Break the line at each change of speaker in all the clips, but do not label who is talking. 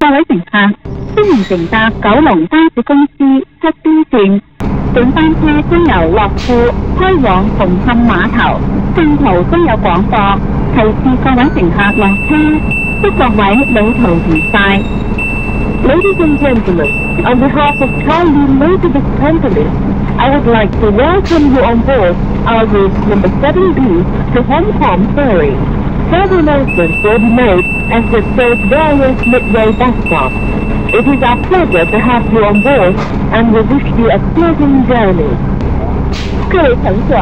各位乘客，歡迎乘搭九龍巴士公司七邊線。本班車將由樂富開往紅磡碼頭，線途將有廣播，提示各位乘客落車，祝各位旅途愉快。Ladies and gentlemen, on behalf of Kowloon Motor Company, I would like to welcome you on board our route number 7B to Hong Kong Ferry. Further announcements will be made as we approach various midway bus stops. It is our pleasure to have you on board, and we wish you a pleasant journey. 各位乘客，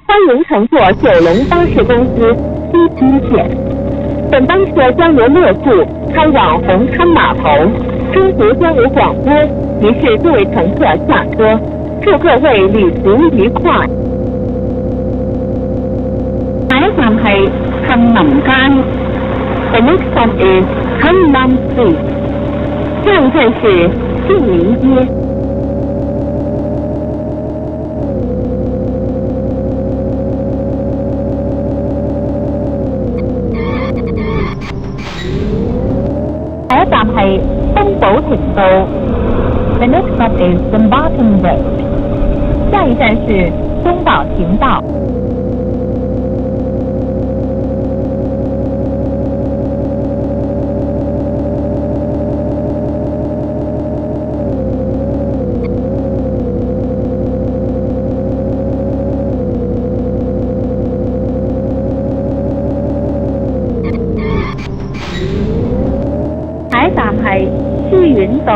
欢迎乘坐九龙巴士公司西区线。本班车将由乐富开往红磡码头，中途将有广播提示各位乘客下车。祝各位旅途愉快。下一站係杏林街。The next stop is Hangnam Street. 下一站是杏林街。下一站係東寶庭道。The next stop is Dumbarton Road. 下一站是東寶庭道。下一站係書院道。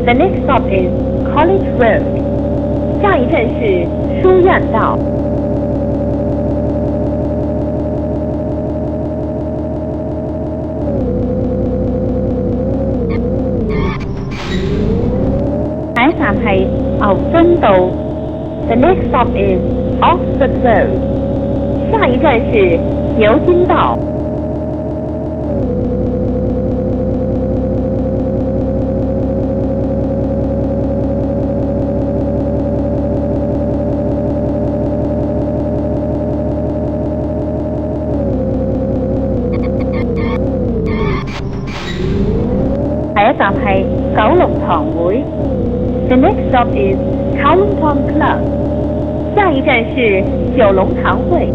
The next stop is College Road. 下一站是書院道。下一站係牛津道。The next stop is Oxford Road. 下一站是牛津道。下一站係九龍塘會。The next stop is Kowloon Town Club. 下一站是九龍塘會。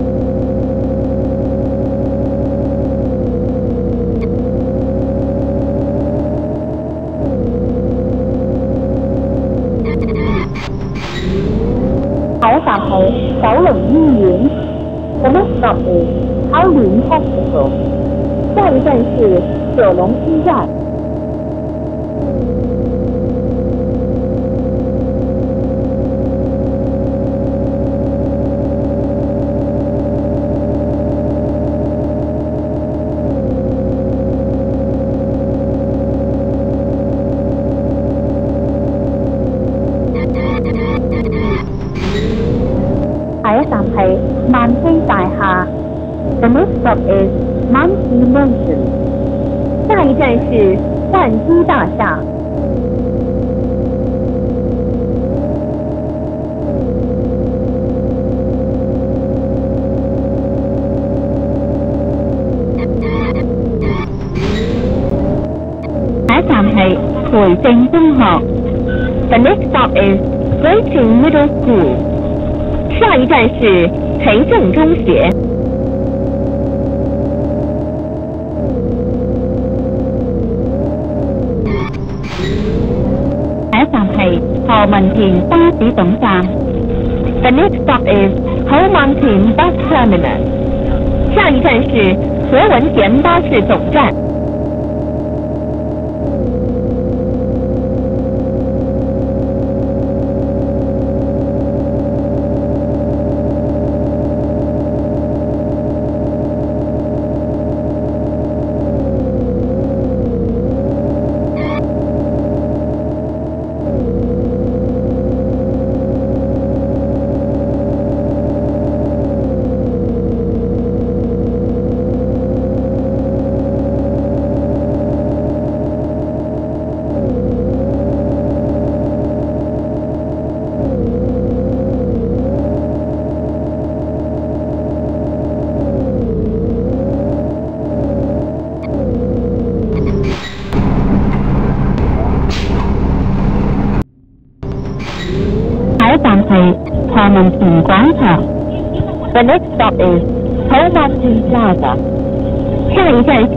下一站係九龍醫院。The next stop is Kowloon Hospital. 下一站是九龍醫院。下一站係萬禧大廈。The next stop is Manji Mansion. 下一站是萬禧大廈。下一站係培正中學。The next stop is Greating Middle School. 下一站是培正中學。下一站係何文田巴士總站。The next stop is 何文田 Bus Terminus. 下一站是何文田巴士總站。何文田廣場。The next stop is 何文田 Plaza。下一站是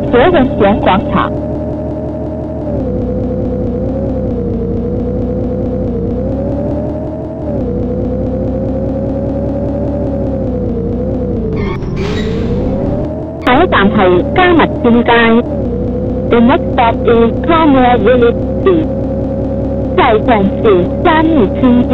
何文田廣場。下一站係加密線街。The next stop is Cromwell Village Street。下一站是加密村街。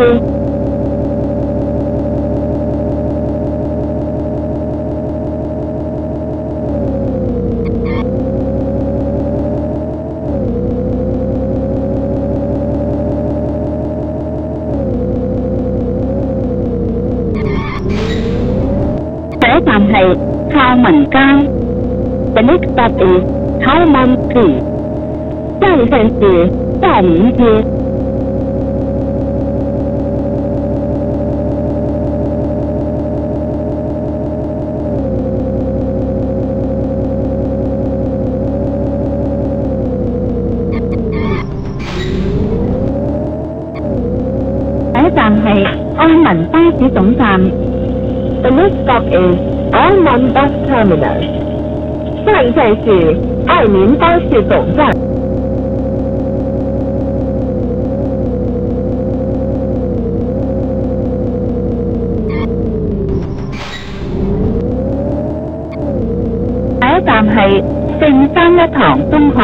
下一站係孝民街。The next stop is 孝民街。下一站是孝民街。下一站係愛民巴士總站。The next stop is 愛民 Bus Terminus。下一站是愛民巴士總站。下一站係聖三一堂中學。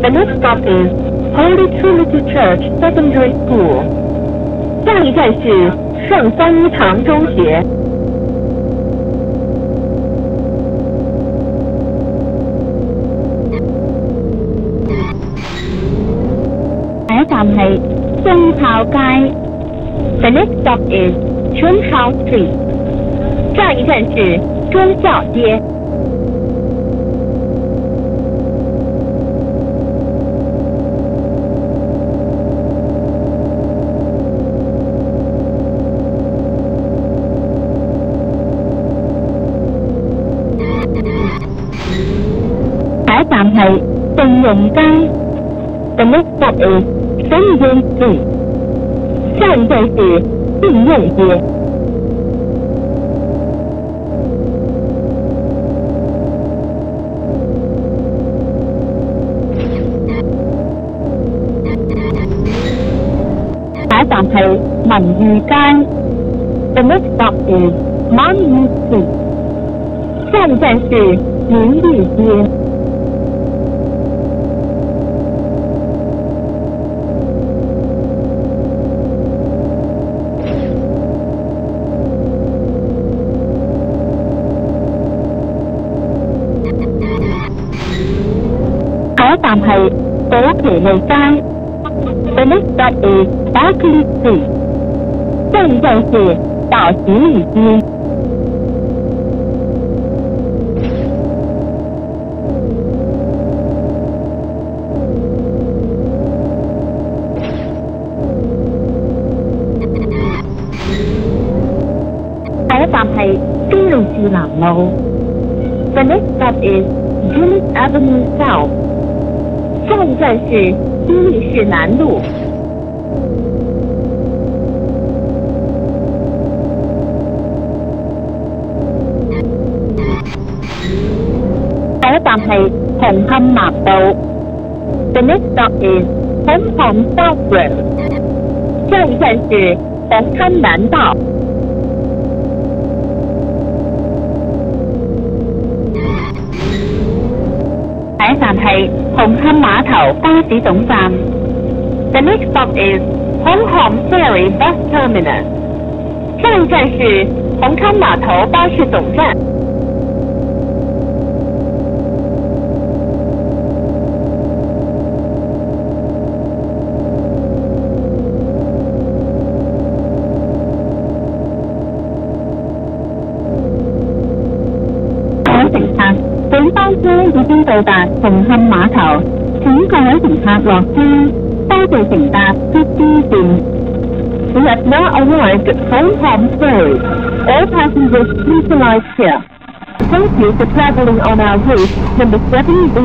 The next stop is Holy Trinity Church Secondary School。下一站是聖三一堂中學。下一站係中校街。The next stop is 中校 Street。下一站是中校街。下一站係正用街。The next stop is 正用街。下一站是正用街。下一站係民裕街。The next stop is 民裕街。下一站是民裕街。下一站係寶奇利街。The next stop is 寶奇利街。下一站是寶奇利街。下一站係卑路士南路。The next stop is Julius Avenue South。下一站是卑路士南路。下一站係紅磡南道。The next stop is 紅磡 South Road。下一站是紅磡南道。下一站係紅磡碼頭巴士總站。The next stop is 紅磡 Ferry Bus Terminus。下一站是紅磡碼頭巴士總站。乘客，本班車已經到達紅磡碼頭，請各位乘客落車，多謝乘搭 PP 線。We have now arrived at Hong Ferry. All passengers please alight here. Thank you for traveling on our route number 7B.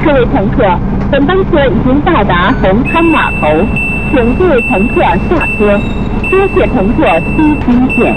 各位乘客，本班車已經到達紅磡碼頭，請各位乘客下車。谢谢乘坐西京线。